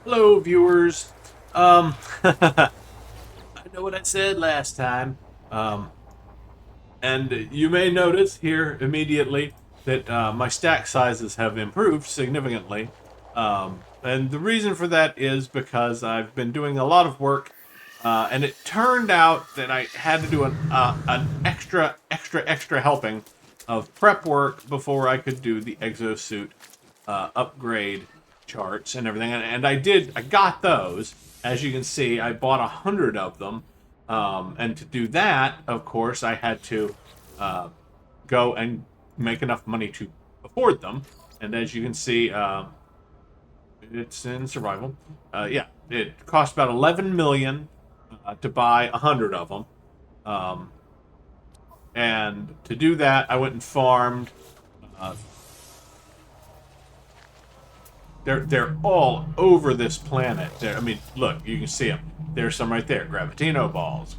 Hello, viewers. I know what I said last time, um, and you may notice here immediately that my stack sizes have improved significantly. And the reason for that is because I've been doing a lot of work, and it turned out that I had to do an extra helping of prep work before I could do the exosuit upgrade charts and everything. And I got those. As you can see, I bought 100 of them. And to do that, of course, I had to uh, go and make enough money to afford them. And as you can see, it's in survival. Yeah, it cost about 11 million to buy 100 of them. Um, and to do that, I went and farmed. Uh, they're all over this planet. I mean, look, you can see them. There's some right there. Gravitino balls,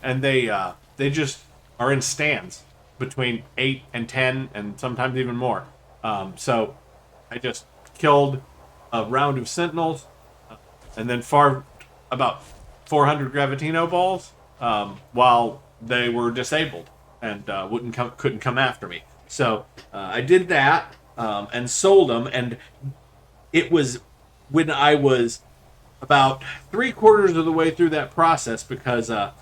and they just are in stands between 8 and 10, and sometimes even more. So I just killed a round of sentinels, and then farmed about 400 Gravitino balls while they were disabled and couldn't come after me. So I did that and sold them, and it was when I was about three-quarters of the way through that process because the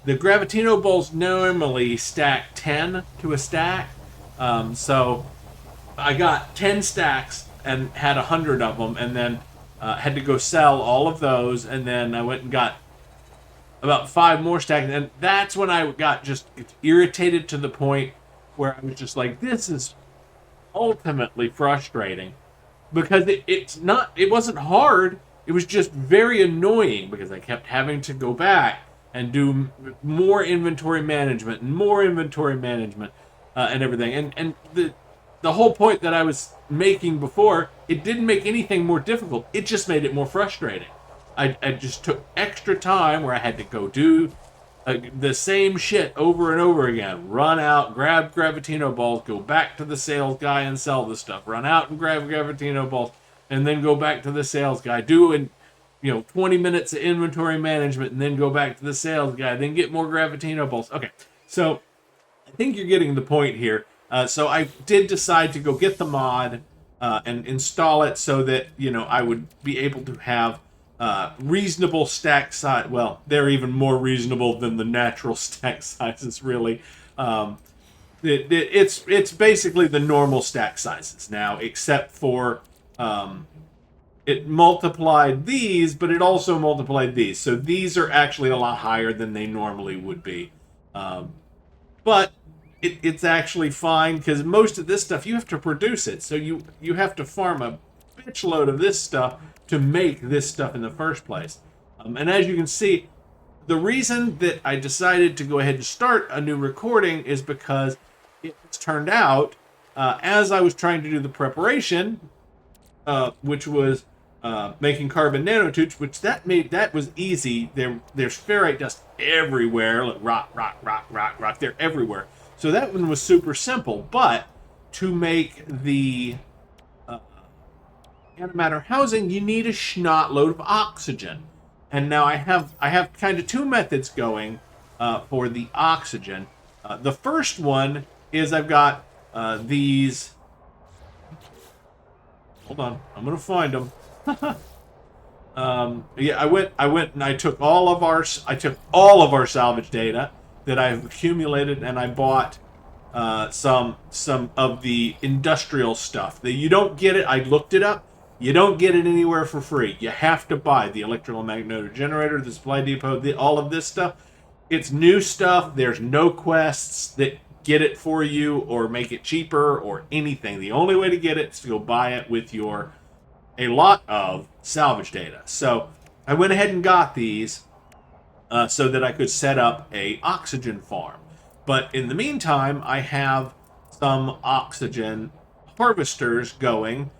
Gravitino balls normally stack 10 to a stack. So I got 10 stacks and had 100 of them, and then had to go sell all of those, and then I went and got about 5 more stacks, and that's when I got just irritated to the point where I was just like, this is ultimately frustrating because it wasn't hard. It was just very annoying because I kept having to go back and do more inventory management and more inventory management and everything. And the whole point that I was making before, it didn't make anything more difficult. It just made it more frustrating. I just took extra time where I had to go do the same shit over and over again. Run out, grab Gravitino balls, go back to the sales guy and sell the stuff. Run out and grab Gravitino balls, and then go back to the sales guy. Do 20 minutes of inventory management, and then go back to the sales guy. Then get more Gravitino balls. Okay, so I think you're getting the point here. So I did decide to go get the mod and install it so that I would be able to have reasonable stack size. Well, they're even more reasonable than the natural stack sizes, really. It's basically the normal stack sizes now, except for it multiplied these, but it also multiplied these. So these are actually a lot higher than they normally would be. But it's actually fine because most of this stuff you have to produce it. So you have to farm a bitch load of this stuff to make this stuff in the first place. And as you can see, the reason that I decided to go ahead and start a new recording is because it's turned out, as I was trying to do the preparation, which was making carbon nanotubes, which that was easy. There's ferrite dust everywhere, like rock. They're everywhere. So that one was super simple. But to make the antimatter housing, you need a schnot load of oxygen. And now I have kind of two methods going for the oxygen. The first one is I've got these. Hold on, I'm gonna find them. Yeah, I went and I took all of our salvage data that I've accumulated, and I bought some of the industrial stuff. That you don't get it. I looked it up. You don't get it anywhere for free. You have to buy the electrical magneto generator, the supply depot, all of this stuff. It's new stuff. There's no quests that get it for you or make it cheaper or anything. The only way to get it is to go buy it with a lot of salvage data. So I went ahead and got these so that I could set up a oxygen farm. But in the meantime, I have some oxygen harvesters going.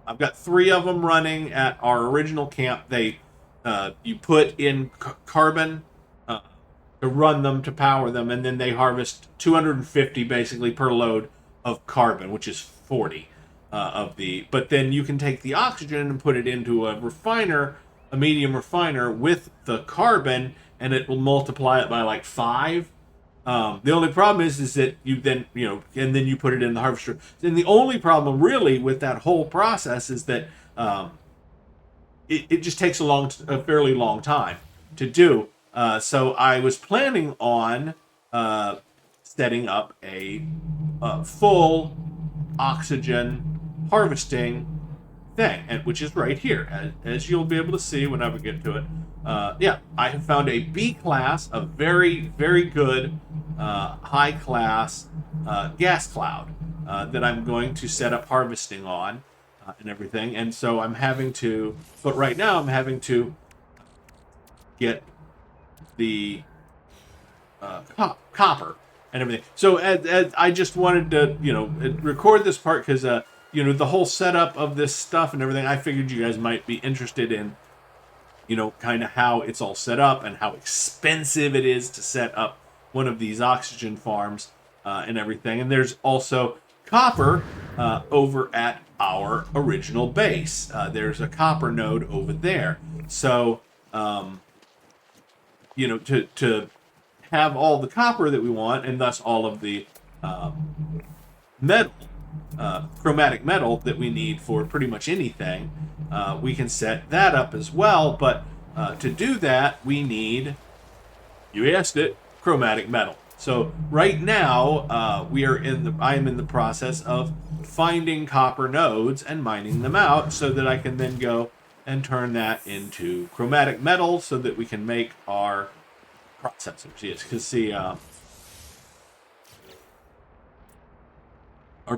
I've got 3 of them running at our original camp. You put in carbon to run them, to power them, and then they harvest 250 basically per load of carbon, which is 40. But then you can take the oxygen and put it into a refiner, a medium refiner with the carbon, and it will multiply it by like 5. The only problem is that you then, and then you put it in the harvester. And the only problem really with that whole process is that it just takes a fairly long time to do. So I was planning on setting up a full oxygen harvesting thing, and which is right here, as you'll be able to see whenever we get to it. I have found a B class, a very, very good high class gas cloud that I'm going to set up harvesting on and everything. And so but right now I'm having to get the copper and everything. So I just wanted to, record this part because, the whole setup of this stuff and everything, I figured you guys might be interested in, kind of how it's all set up and how expensive it is to set up one of these oxygen farms and everything. And there's also copper over at our original base. There's a copper node over there. So, to have all the copper that we want, and thus all of the metal, chromatic metal that we need for pretty much anything, we can set that up as well. But to do that, we need, you asked it, chromatic metal. So right now, I am in the process of finding copper nodes and mining them out so that I can then go and turn that into chromatic metal so that we can make our processors. Yes, because see, our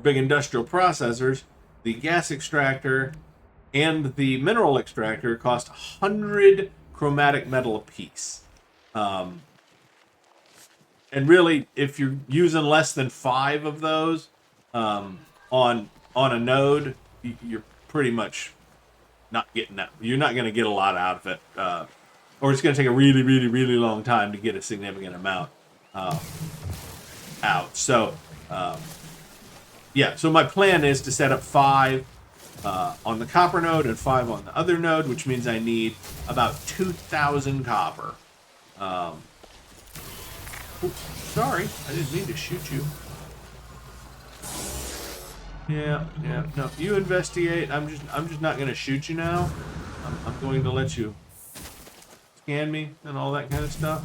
big industrial processors, the gas extractor and the mineral extractor cost 100 chromatic metal apiece. And really, if you're using less than 5 of those on a node, you're pretty much not getting that. You're not going to get a lot out of it, or it's going to take a really, really, really long time to get a significant amount out. So, so my plan is to set up 5 on the copper node and 5 on the other node, which means I need about 2,000 copper. Oops, sorry, I didn't mean to shoot you. Yeah, no, you investigate. I'm just not going to shoot you now. I'm going to let you scan me and all that kind of stuff.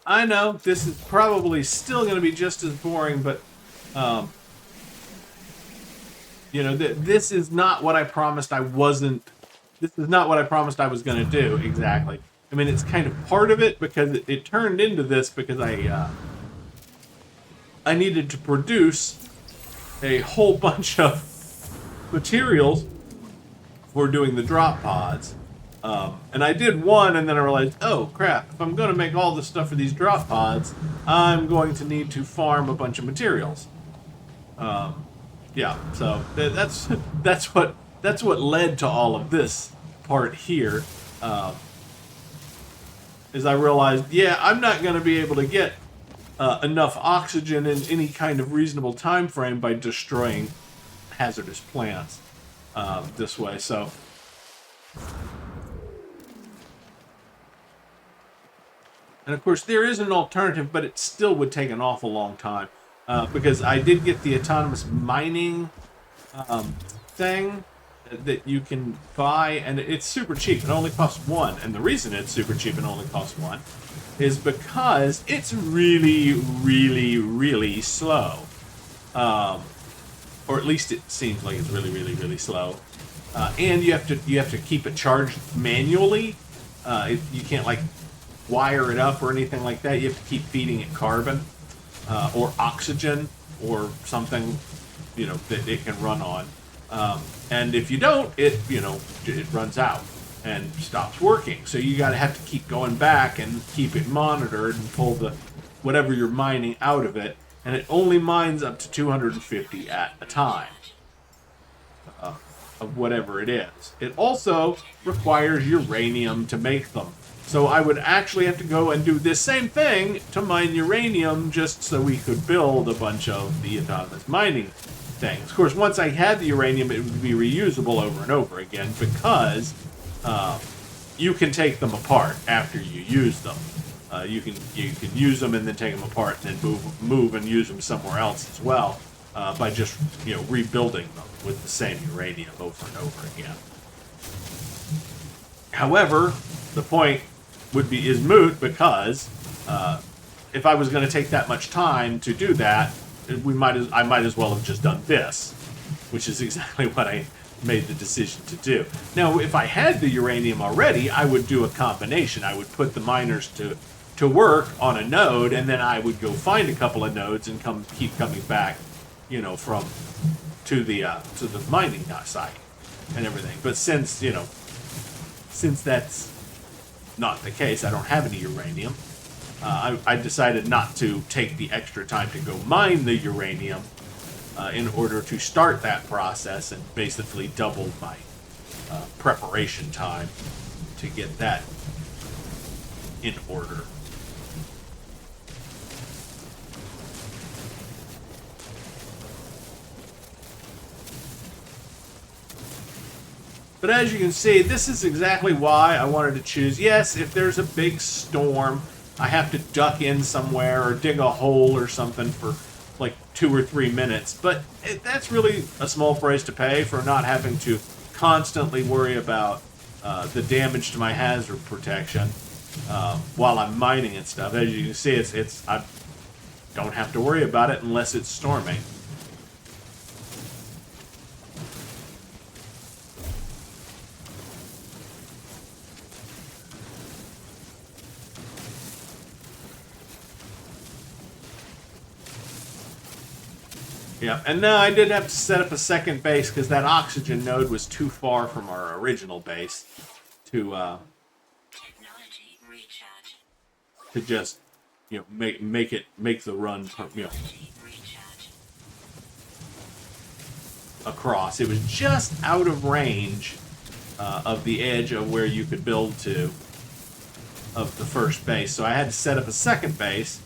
I know this is probably still going to be just as boring, but you know, this is not what I promised I wasn't. This is not what I promised I was going to do exactly. I mean, it's kind of part of it because it turned into this because I needed to produce a whole bunch of materials for doing the drop pods. And I did one, and then I realized, oh crap, if I'm going to make all this stuff for these drop pods, I'm going to need to farm a bunch of materials. Yeah, so that's what led to all of this part here. Is I realized, yeah, I'm not going to be able to get enough oxygen in any kind of reasonable time frame by destroying hazardous plants this way. So. And of course, there is an alternative, but it still would take an awful long time. Because I did get the autonomous mining thing that you can buy, and it's super cheap. It only costs one. And the reason it's super cheap and only costs one is because it's really, really, really slow. Or at least it seems like it's really, really, really slow. And you have to keep it charged manually. You can't like wire it up or anything like that. You have to keep feeding it carbon or oxygen or something, you know, that it can run on. And if you don't, it runs out and stops working. So you have to keep going back and keep it monitored and pull the whatever you're mining out of it. And it only mines up to 250 at a time of whatever it is. It also requires uranium to make them. So I would actually have to go and do this same thing to mine uranium just so we could build a bunch of the autonomous mining things. Of course, once I had the uranium, it would be reusable over and over again because you can take them apart after you use them. You can use them and then take them apart and then move and use them somewhere else as well by just rebuilding them with the same uranium over and over again. However, the point is moot because if I was going to take that much time to do that, I might as well have just done this, which is exactly what I made the decision to do. Now, if I had the uranium already, I would do a combination. I would put the miners to work on a node, and then I would go find a couple of nodes and keep coming back, to the mining site and everything. But since that's not the case, I don't have any uranium. I decided not to take the extra time to go mine the uranium in order to start that process and basically double my preparation time to get that in order. But as you can see, this is exactly why I wanted to choose. Yes, if there's a big storm, I have to duck in somewhere or dig a hole or something for like 2 or 3 minutes. But that's really a small price to pay for not having to constantly worry about the damage to my hazard protection while I'm mining and stuff. As you can see, I don't have to worry about it unless it's storming. Yeah, and now I did have to set up a second base because that oxygen node was too far from our original base to just make the run across. It was just out of range of the edge of where you could build to of the first base, so I had to set up a second base.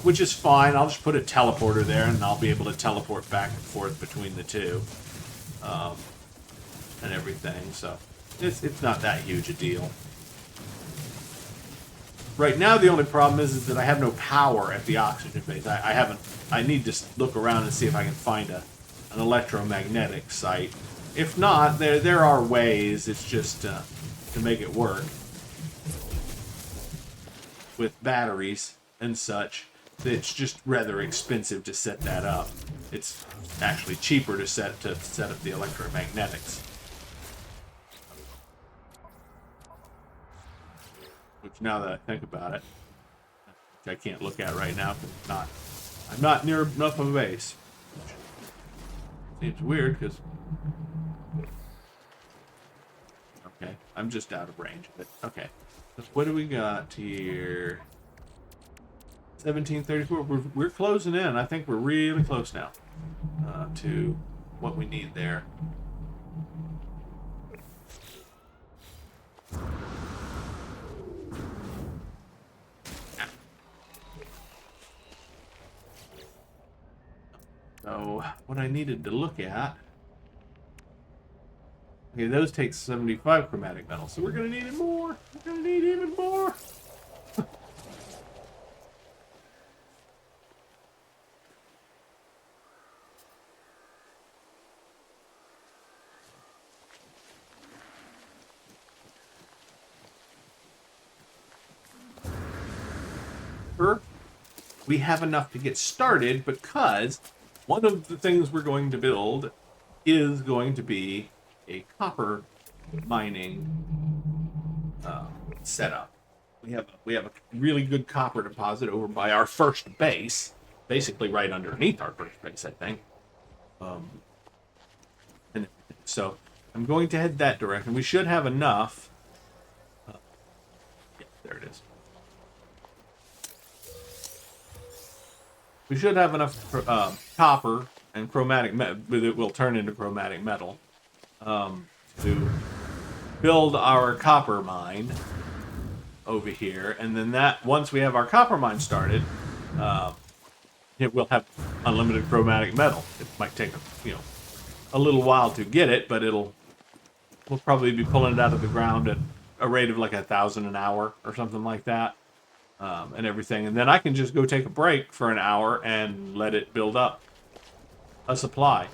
Which is fine. I'll just put a teleporter there, and I'll be able to teleport back and forth between the two, and everything. So it's not that huge a deal. Right now, the only problem is that I have no power at the oxygen base. I haven't. I need to look around and see if I can find an electromagnetic site. If not, there are ways. It's just to make it work with batteries and such. It's just rather expensive to set that up. It's actually cheaper to set up the electromagnetics. Which, now that I think about it, which I can't look at right now because I'm not near enough of a base. Seems weird because, okay, I'm just out of range of it. Okay, so what do we got here? 1734. We're closing in. I think we're really close now to what we need there. So what I needed to look at. Okay, those take 75 chromatic metal, so we're gonna need more. We're gonna need even more. We have enough to get started because one of the things we're going to build is going to be a copper mining setup. We have a really good copper deposit over by our first base, basically right underneath our first base, I think. And so I'm going to head that direction. We should have enough. Yeah, there it is. We should have enough copper and chromatic metal, it will turn into chromatic metal, to build our copper mine over here. And then that, once we have our copper mine started, it will have unlimited chromatic metal. It might take a little while to get it, but we'll probably be pulling it out of the ground at a rate of like 1,000 an hour or something like that. And everything, and then I can just go take a break for an hour and let it build up a supply.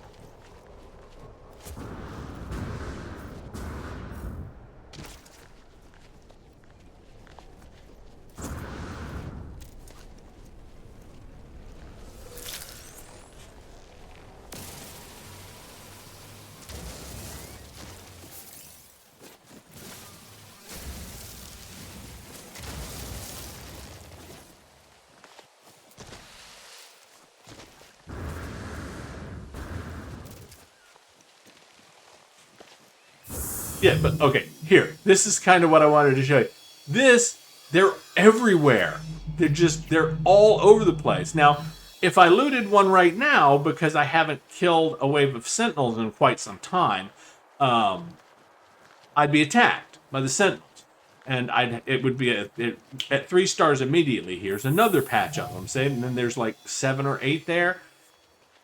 Yeah, but okay, here. This is kind of what I wanted to show you. They're everywhere. They're all over the place. Now, if I looted one right now, because I haven't killed a wave of sentinels in quite some time, I'd be attacked by the sentinels. And it would be at 3 stars immediately. Here's another patch of them, say, and then there's like 7 or 8 there.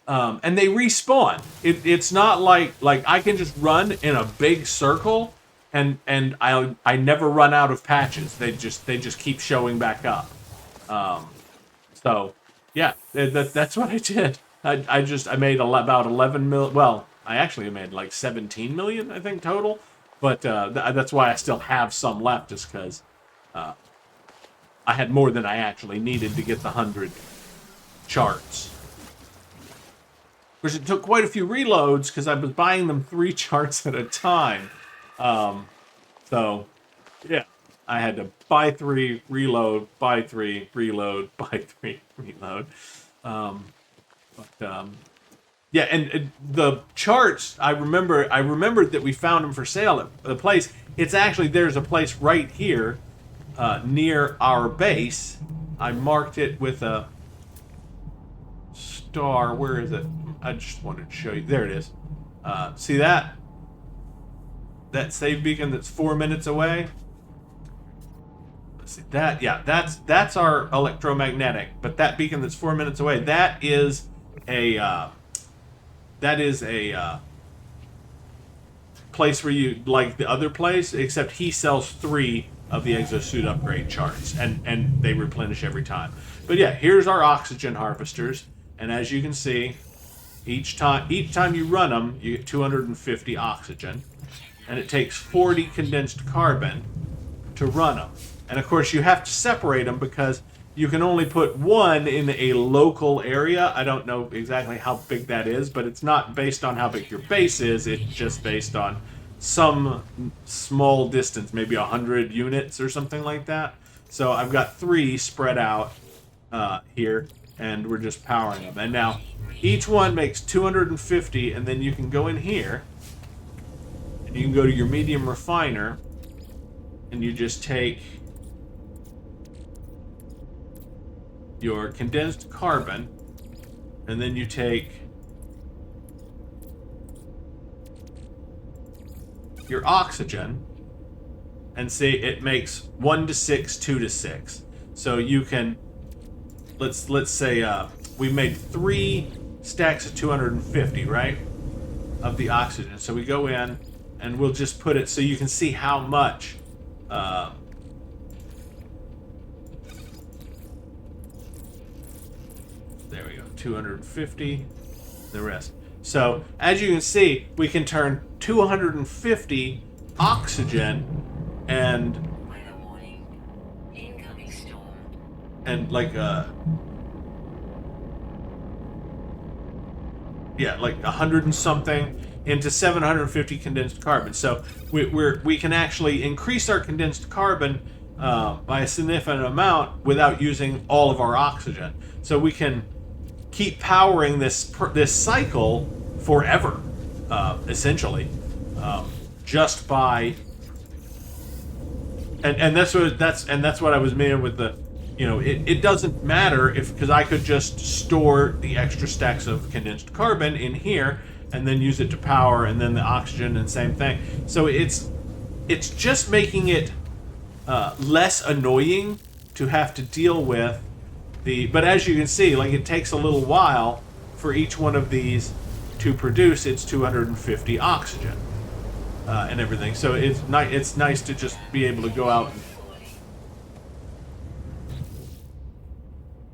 And they respawn. It's not like I can just run in a big circle, and I never run out of patches. They just keep showing back up. So yeah, that's what I did. I made about 11 million. Well, I actually made like 17 million, I think, total. But that's why I still have some left, just because I had more than I actually needed to get the 100 charts. Of course, it took quite a few reloads because I was buying them 3 charts at a time. So, yeah, I had to buy 3, reload, buy 3, reload, buy 3, reload. Yeah, and the charts, I remembered that we found them for sale at the place. It's actually, there's a place right here near our base. I marked it with a star. Where is it? I just wanted to show you. There it is. See that? That save beacon that's 4 minutes away? Let's see that. Yeah, that's our electromagnetic. But that beacon that's 4 minutes away, that is a place where you, like the other place, except he sells 3 of the exosuit upgrade charts, and they replenish every time. But yeah, here's our oxygen harvesters, and as you can see, each time you run them, you get 250 oxygen, and it takes 40 condensed carbon to run them. And of course, you have to separate them because you can only put one in a local area. I don't know exactly how big that is, but it's not based on how big your base is. It's just based on some small distance, maybe 100 units or something like that. So I've got 3 spread out here, and we're just powering them. And now each one makes 250, and then you can go in here, and you can go to your medium refiner, and you just take your condensed carbon, and then you take your oxygen, and see it makes 1 to 6, 2 to 6. So you can, let's say we made 3 stacks of 250, right, of the oxygen. So we go in and we'll just put it so you can see how much there we go, 250, the rest. So as you can see, we can turn 250 oxygen and like yeah, like 100 and something into 750 condensed carbon. So we can actually increase our condensed carbon by a significant amount without using all of our oxygen. So we can keep powering this cycle forever, essentially, just by and that's what I was meaning with the, you know, it doesn't matter if, because I could just store the extra stacks of condensed carbon in here and then use it to power, and then the oxygen, and same thing. So it's just making it less annoying to have to deal with the. But as you can see, like, it takes a little while for each one of these to produce its 250 oxygen and everything. So it's nice to just be able to go out and.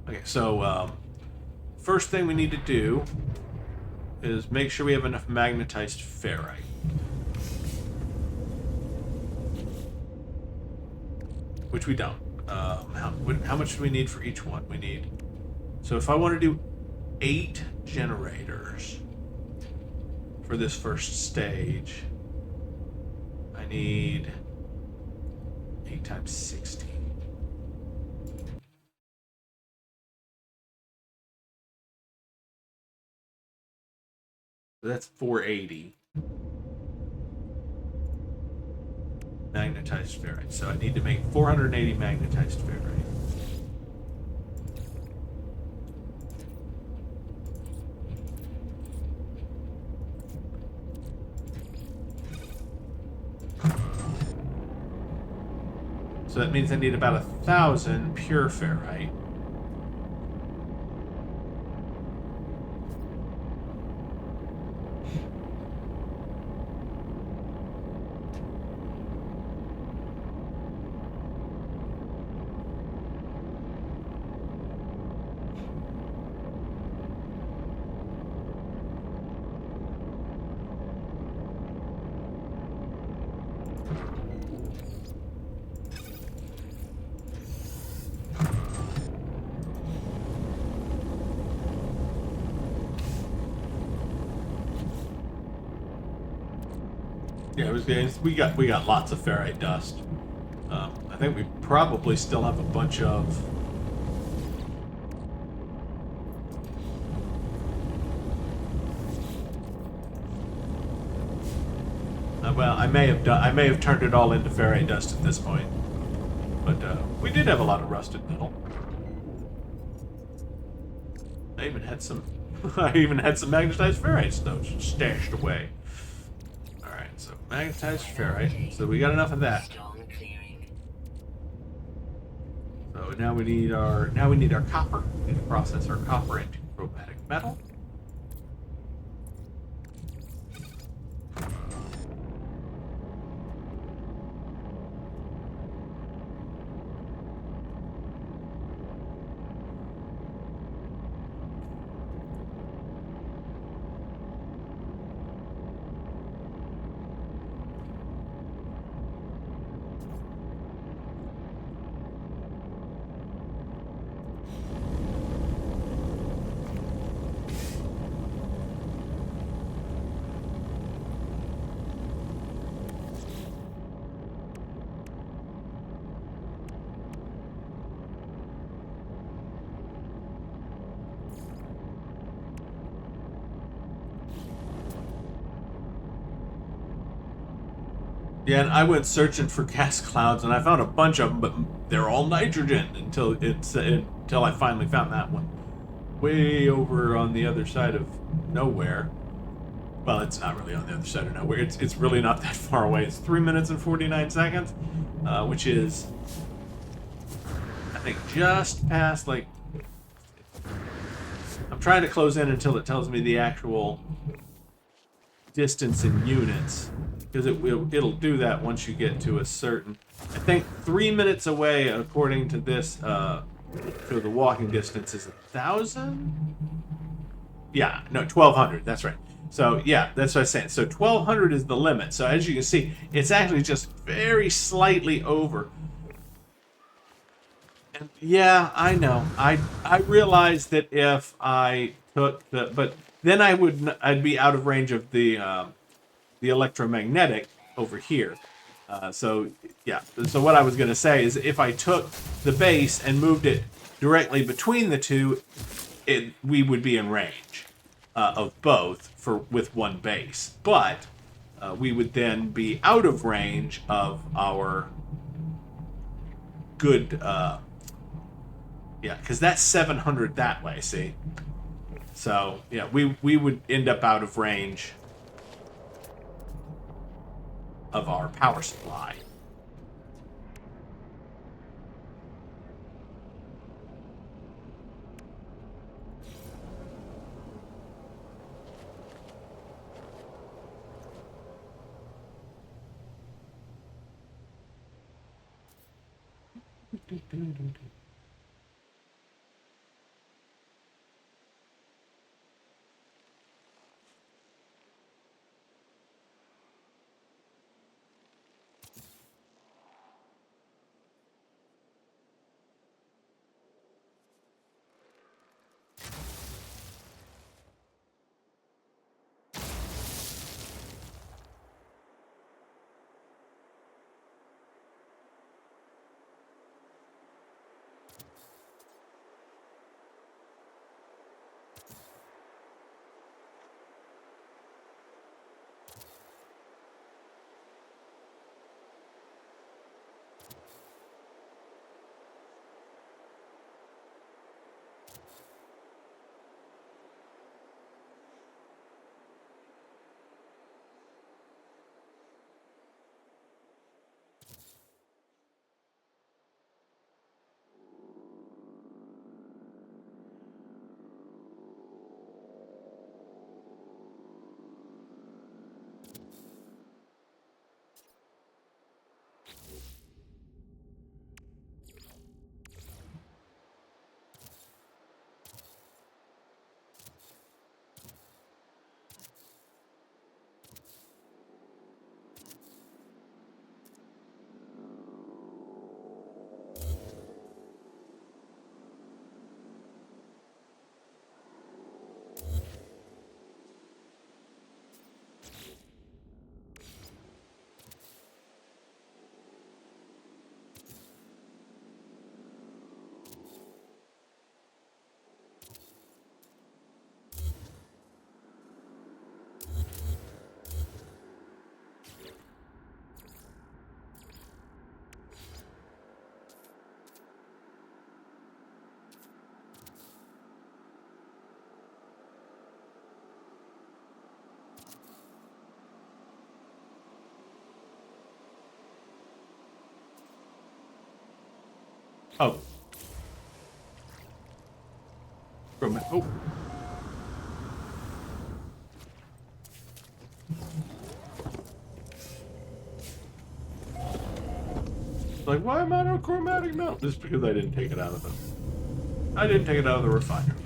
Okay, so first thing we need to do is make sure we have enough magnetized ferrite. Which we don't. How much do we need for each one? We need. So if I want to do 8 generators for this first stage, I need 8 times 60. So that's 480 magnetized ferrite. So I need to make 480 magnetized ferrite. So that means I need about 1,000 pure ferrite. Yeah, we got lots of ferrite dust. I think we probably still have a bunch of. Well, I may have turned it all into ferrite dust at this point, but we did have a lot of rusted metal. I even had some magnetized ferrite stashed away. So magnetized ferrite. So we got enough of that. So now we need our copper. We need to process our copper into chromatic metal. Yeah, and I went searching for gas clouds, and I found a bunch of them, but they're all nitrogen until I finally found that one, way over on the other side of nowhere. Well, it's not really on the other side of nowhere. It's really not that far away. It's 3 minutes and 49 seconds, which is, I think, just past, like, I'm trying to close in until it tells me the actual distance in units, because it'll do that once you get to a certain, I think 3 minutes away, according to this, to the walking distance is 1,000. Yeah, no, 1,200. That's right. So yeah, that's what I was saying. So 1,200 is the limit. So as you can see, it's actually just very slightly over. And yeah, I know. I realized that if I took but then I'd be out of range of the electromagnetic over here. So yeah. So what I was going to say is, if I took the base and moved it directly between the two, we would be in range of both with one base. But we would then be out of range of our good. Yeah, because that's 700 that way. See. So yeah, we would end up out of range of our power supply. Oh, oh. Like, why am I on chromatic melt? Just because I didn't take it out of the refiner yet.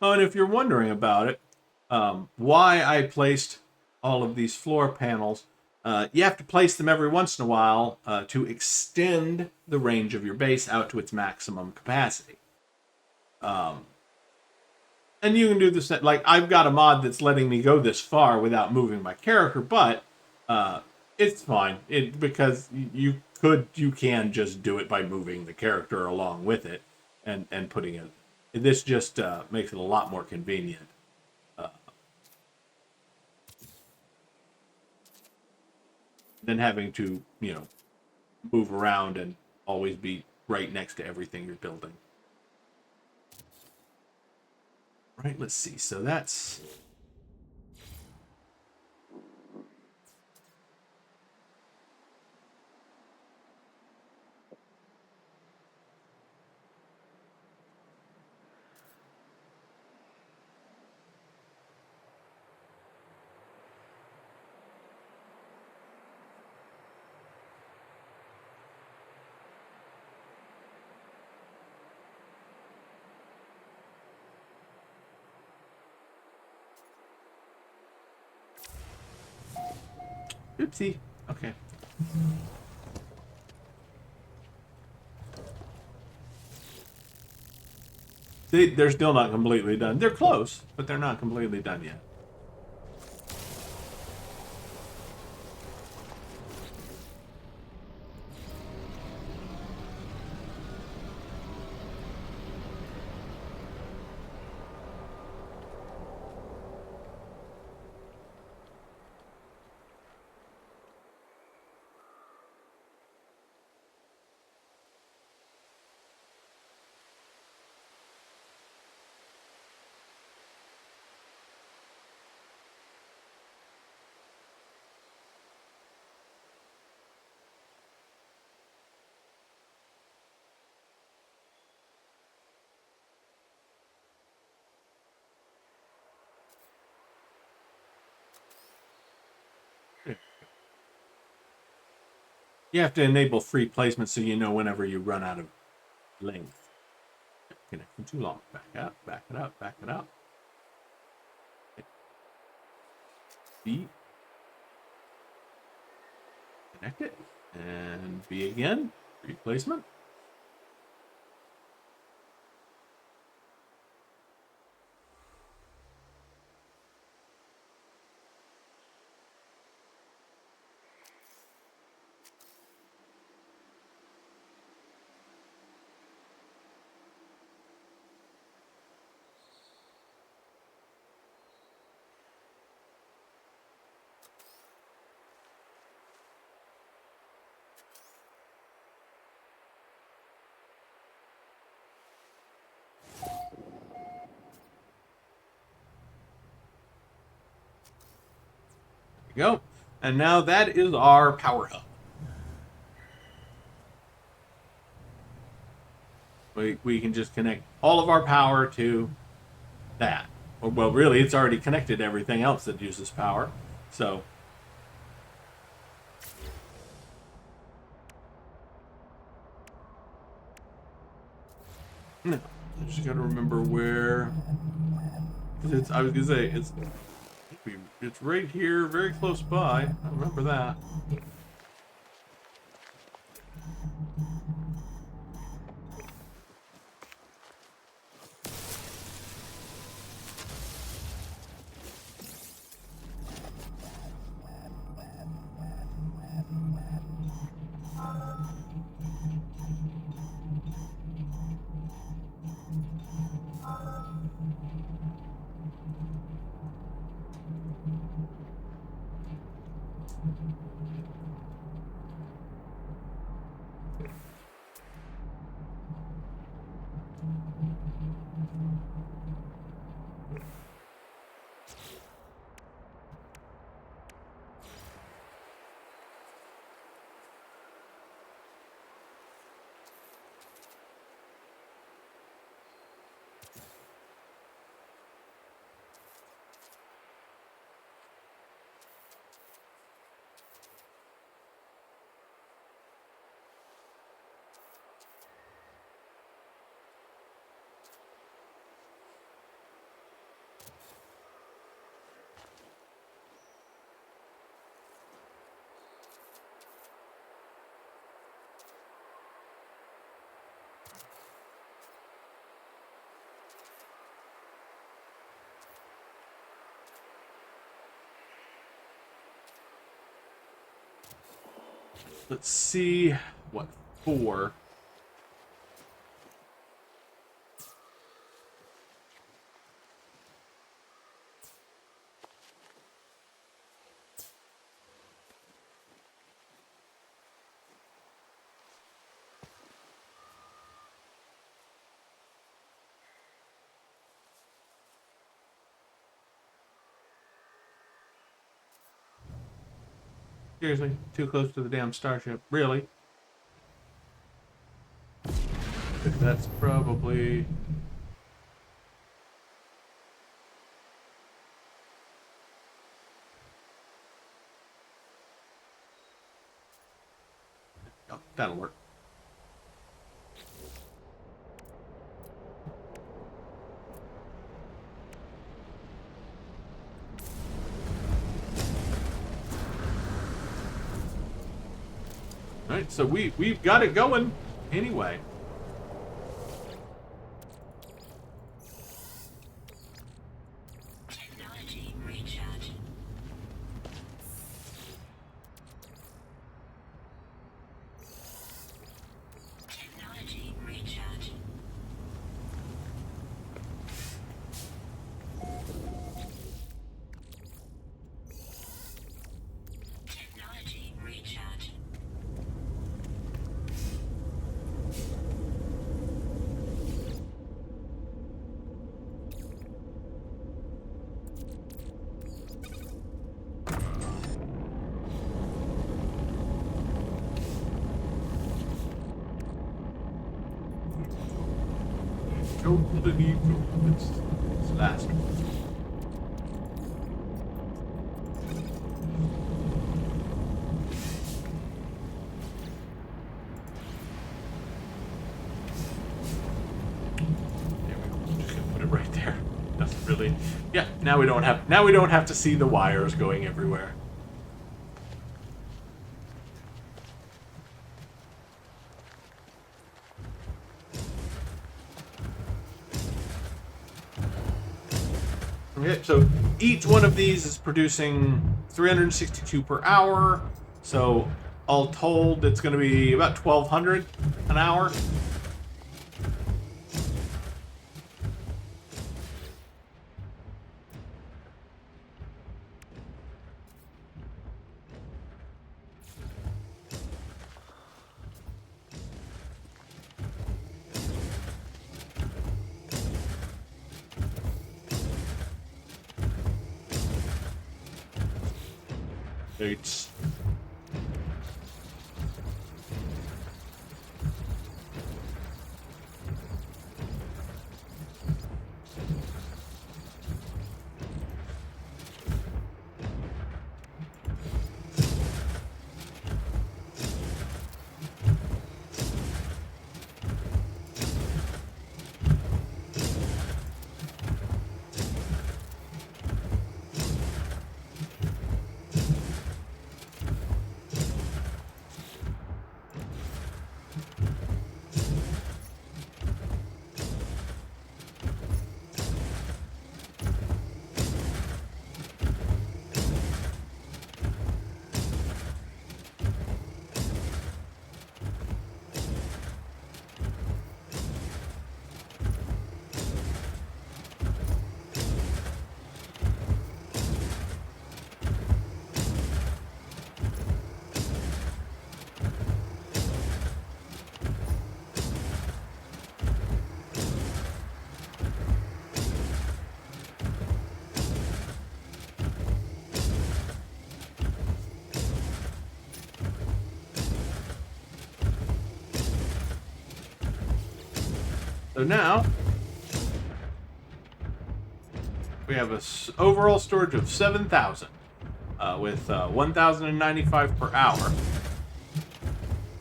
Oh, and if you're wondering about it, why I placed all of these floor panels, you have to place them every once in a while to extend the range of your base out to its maximum capacity. And And you can do this, like, I've got a mod that's letting me go this far without moving my character, but it's fine. Because you can just do it by moving the character along with it and putting it. This just makes it a lot more convenient. Than having to, move around and always be right next to everything you're building. Right, let's see. So that's... Oopsie. Okay. They're still not completely done. They're close, but they're not completely done yet. You have to enable free placement so you know whenever you run out of length. Connecting too long. Back up, back it up, back it up. B. Connect it. And B again. Free placement. Go. And now that is our power hub. We can just connect all of our power to that. Well, really, it's already connected to everything else that uses power. So... I just gotta remember where... I was gonna say, it's right here, very close by. I remember that. let's see what for. Seriously, too close to the damn starship. Really? That's probably... Oh, that'll work. Alright, so we've got it going anyway. Technology recharge. Technology recharge. Technology recharge. Totally it's last one. There we go. Just gonna put it right there. Doesn't really. Yeah. Now we don't have to see the wires going everywhere. Okay, so each one of these is producing 362 per hour. So all told, it's going to be about 1,200 an hour. It's so now we have a overall storage of 7,000 with 1,095 per hour.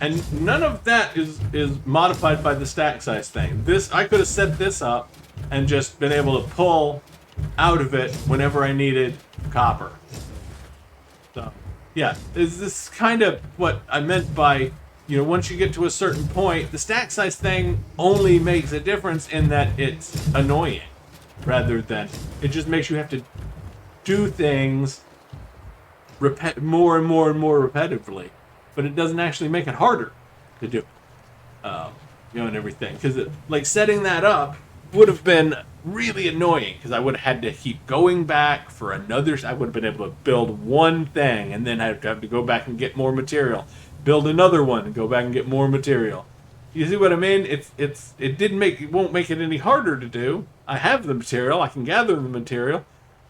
And none of that is modified by the stack size thing. This, I could have set this up and just been able to pull out of it whenever I needed copper. So, yeah, is this kind of what I meant by, you know, once you get to a certain point, the stack size thing only makes a difference in that it's annoying, rather than it just makes you have to do things more and more and more repetitively. but it doesn't actually make it harder to do. And everything, because like setting that up would have been really annoying, because I would have had to keep going back for another. I would have been able to build one thing and then have to go back and get more material, build another one and go back and get more material. You see what I mean? It won't make it any harder to do. I have the material, I can gather the material.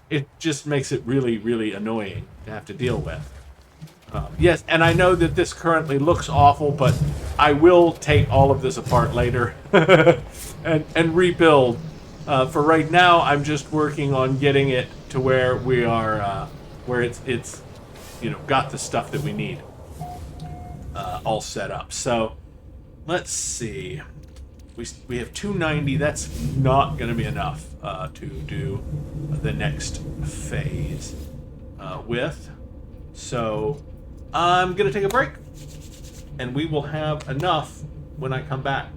It just makes it really, really annoying to have to deal with. Yes, and I know that this currently looks awful, but I will take all of this apart later and rebuild. For right now, I'm just working on getting it to where we are, where it's got the stuff that we need all set up. So let's see. We have 290. That's not going to be enough to do the next phase with. So I'm going to take a break, and we will have enough when I come back.